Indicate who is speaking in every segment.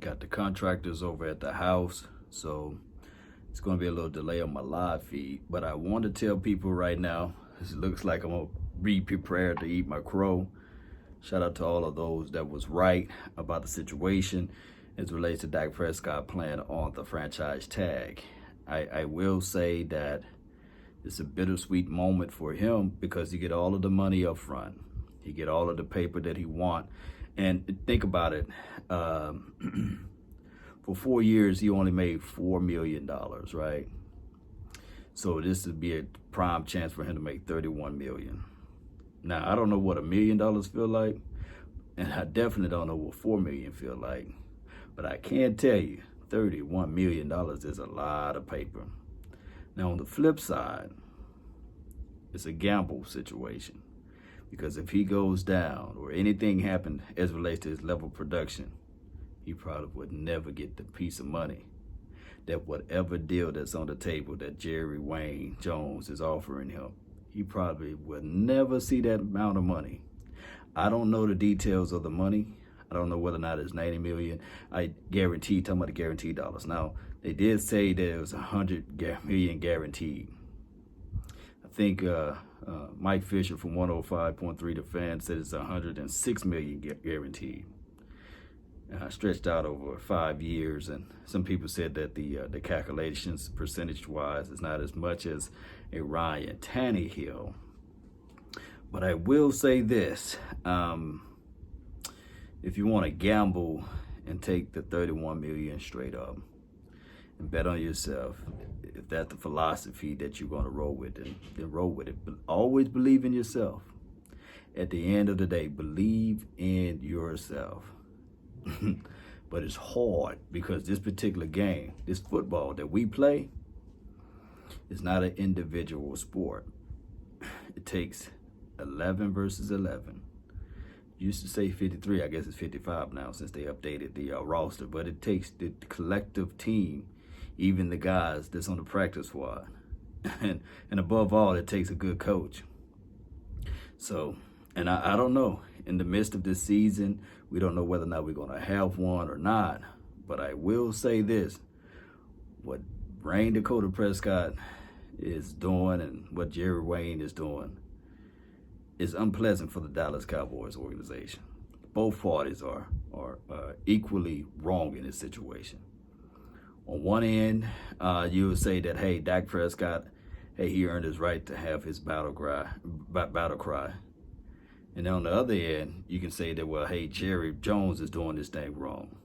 Speaker 1: Got the contractors over at the house, so it's going to be a little delay on my live feed. But I want to tell people right now, it looks like I'm going to be prepared to eat my crow. Shout out to all of those that was right about the situation as it relates to Dak Prescott playing on the franchise tag. I will say that it's a bittersweet moment for him because he get all of the money up front. He get all of the paper that he want. And think about it. For 4 years, he only made $4 million, right? So this would be a prime chance for him to make $31 million. Now, I don't know what $1 million feel like, and I definitely don't know what $4 million feel like. But I can tell you, $31 million is a lot of paper. Now, on the flip side, it's a gamble situation. Because if he goes down or anything happened as it relates to his level of production, he probably would never get the piece of money that whatever deal that's on the table that Jerry Wayne Jones is offering him, he probably would never see that amount of money. I don't know the details of the money. I don't know whether or not it's 90 million. I guarantee, talking about the guaranteed dollars. Now, they did say that it was 100 million guaranteed. I think Mike Fisher from 105.3 The Fan said it's 106 million guaranteed. Stretched out over 5 years, and some people said that the calculations percentage-wise is not as much as a Ryan Tannehill. But I will say this: if you want to gamble and take the 31 million straight up and bet on yourself, if that's the philosophy that you're going to roll with, then roll with it. But always believe in yourself. At the end of the day, believe in yourself. But it's hard because this particular game, this football that we play, is not an individual sport. It takes 11 versus 11. Used to say 53, I guess it's 55 now since they updated the roster, but it takes the collective team, even the guys that's on the practice squad. And above all, it takes a good coach. So, and I don't know, in the midst of this season, we don't know whether or not we're going to have one or not. But I will say this: what Dak Prescott is doing and what Jerry Wayne is doing is unpleasant for the Dallas Cowboys organization. Both parties are equally wrong in this situation. On one end, you would say that, hey, Dak Prescott, hey, he earned his right to have his battle cry. And on the other end, you can say that, well, hey, Jerry Jones is doing this thing wrong.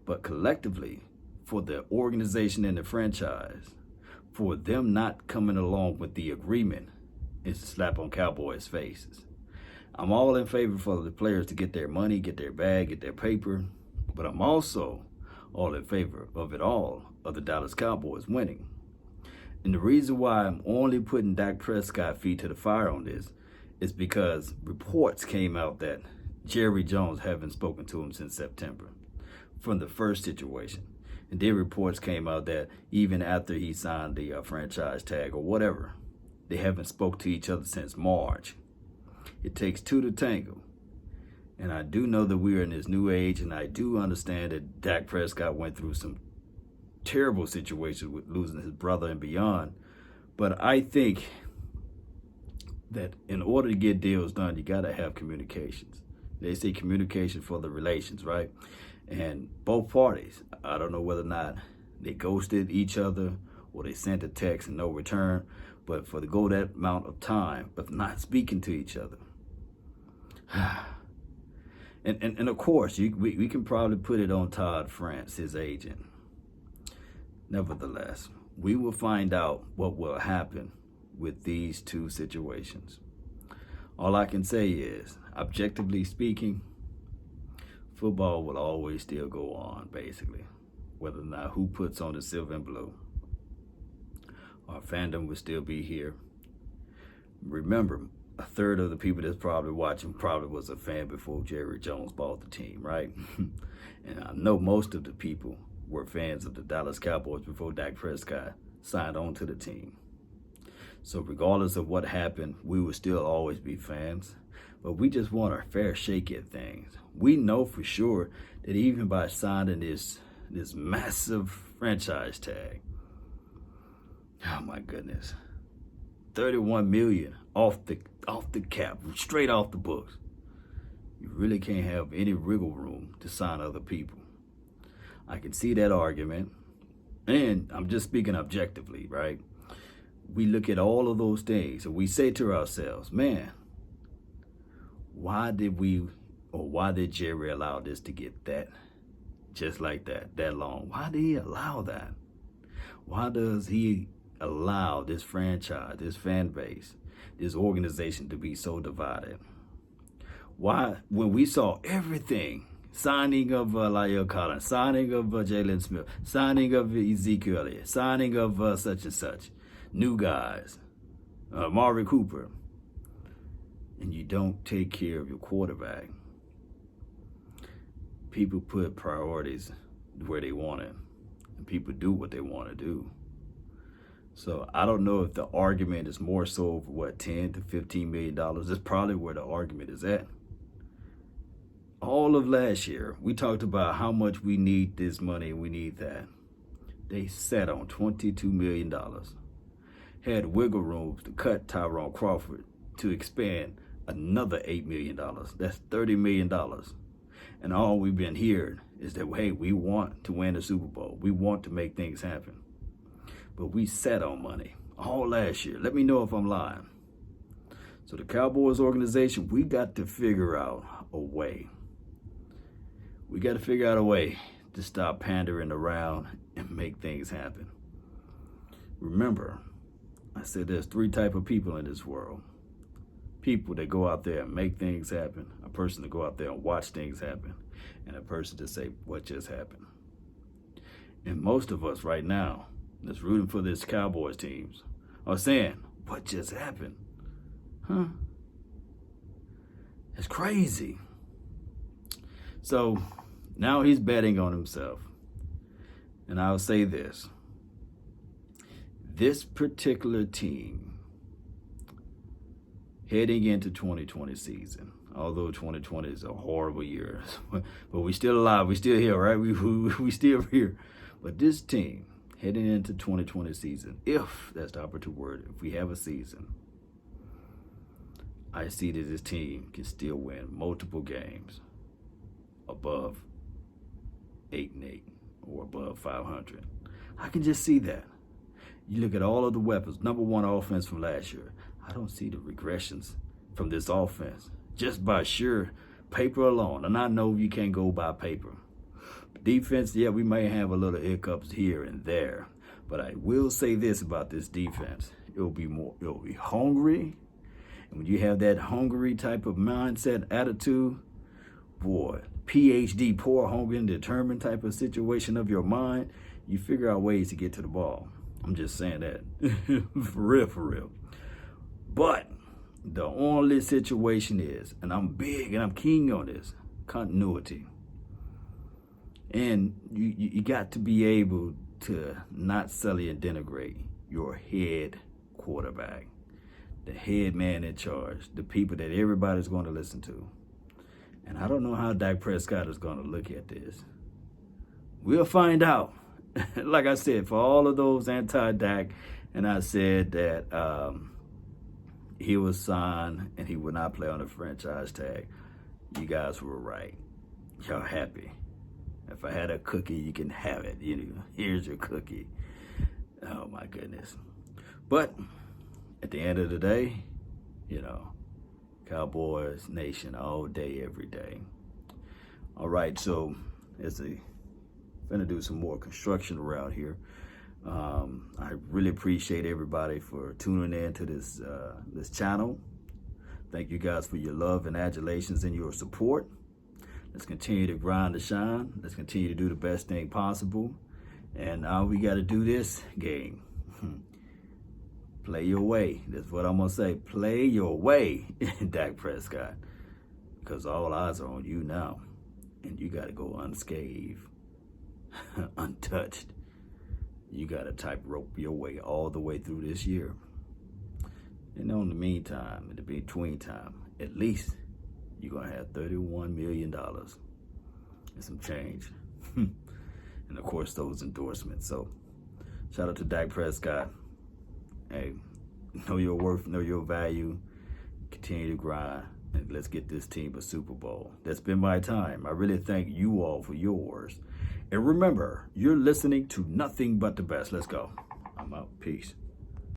Speaker 1: But collectively, for the organization and the franchise, for them not coming along with the agreement, is a slap on Cowboys' faces. I'm all in favor for the players to get their money, get their bag, get their paper, but I'm also all in favor of it all, of the Dallas Cowboys winning. And the reason why I'm only putting Dak Prescott feet to the fire on this is because reports came out that Jerry Jones haven't spoken to him since September from the first situation. And then reports came out that even after he signed the franchise tag or whatever, they haven't spoke to each other since March. It takes two to tango. And I do know that we are in this new age, and I do understand that Dak Prescott went through some terrible situations with losing his brother and beyond. But I think that in order to get deals done, you got to have communications. They say communication for the relations, right? And both parties, I don't know whether or not they ghosted each other or they sent a text and no return, but for to go that amount of time of not speaking to each other. And of course, we can probably put it on Todd France, his agent. Nevertheless, we will find out what will happen with these two situations. All I can say is, objectively speaking, football will always still go on, basically. Whether or not who puts on the silver and blue. Our fandom will still be here. Remember, a third of the people that's probably watching probably was a fan before Jerry Jones bought the team, right? And I know most of the people were fans of the Dallas Cowboys before Dak Prescott signed on to the team. So regardless of what happened, we will still always be fans. but we just want our fair shake at things. We know for sure that even by signing this massive franchise tag, oh my goodness, 31 million off the cap, straight off the books. You really can't have any wiggle room to sign other people. I can see that argument, and I'm just speaking objectively, right? We look at all of those things and we say to ourselves, man, why did Jerry allow this to get that, just like that long? Why did he allow that? Why does he allow this franchise, this fan base, this organization to be so divided? Why, when we saw everything, signing of La'el Collins, signing of Jalen Smith, signing of Ezekiel Elliott, signing of such and such, new guys, Amari Cooper, and you don't take care of your quarterback, people put priorities where they want it, and people do what they want to do. So I don't know if the argument is more so for what, $10 to $15 million. That's probably where the argument is at. All of last year, we talked about how much we need this money and we need that. They sat on $22 million. Had wiggle room to cut Tyrone Crawford to expand another $8 million. That's $30 million. And all we've been hearing is that, hey, we want to win the Super Bowl. We want to make things happen. But we sat on money all last year. Let me know if I'm lying. So the Cowboys organization, we got to figure out a way. We got to figure out a way to stop pandering around and make things happen. Remember, I said there's 3 types of people in this world. People that go out there and make things happen, a person to go out there and watch things happen, and a person to say, what just happened? And most of us right now that's rooting for this Cowboys teams are saying, what just happened? Huh? It's crazy. So now he's betting on himself. And I'll say this. This particular team, heading into 2020 season, although 2020 is a horrible year, but we still alive, we still here, right? We still here. But this team, heading into 2020 season, if that's the operative word, if we have a season, I see that this team can still win multiple games above 8-8 or above 500. I can just see that. You look at all of the weapons, number 1 offense from last year. I don't see the regressions from this offense just by sheer paper alone. And I know you can't go by paper. Defense, yeah, we may have a little hiccups here and there, but I will say this about this defense. It'll be hungry. And when you have that hungry type of mindset, attitude, boy, PhD, poor, hungry, and determined type of situation of your mind, you figure out ways to get to the ball. I'm just saying that. For real. But the only situation is, and I'm big and I'm keen on this, continuity. And you got to be able to not sully and denigrate your head quarterback, the head man in charge, the people that everybody's going to listen to. And I don't know how Dak Prescott is going to look at this. We'll find out. Like I said, for all of those anti-Dak, and I said that he was signed and he would not play on the franchise tag, you guys were right. Y'all happy. If I had a cookie, you can have it. Here's your cookie. Oh, my goodness. But at the end of the day, Cowboys Nation all day, every day. All right, so gonna do some more construction around here. I really appreciate everybody for tuning in to this channel. Thank you guys for your love and adulations and your support. Let's continue to grind to shine. Let's continue to do the best thing possible. And all we got to do this game. Play your way. That's what I'm going to say. Play your way, Dak Prescott. Because all eyes are on you now. And you got to go unscathed, untouched. You got to tightrope your way all the way through this year. And in the meantime, in the between time, at least you're going to have $31 million and some change. And of course, those endorsements. So shout out to Dak Prescott. Hey, know your worth, know your value, continue to grind, and let's get this team a Super Bowl. That's been my time. I really thank you all for yours. And remember, you're listening to nothing but the best. Let's go. I'm out. Peace.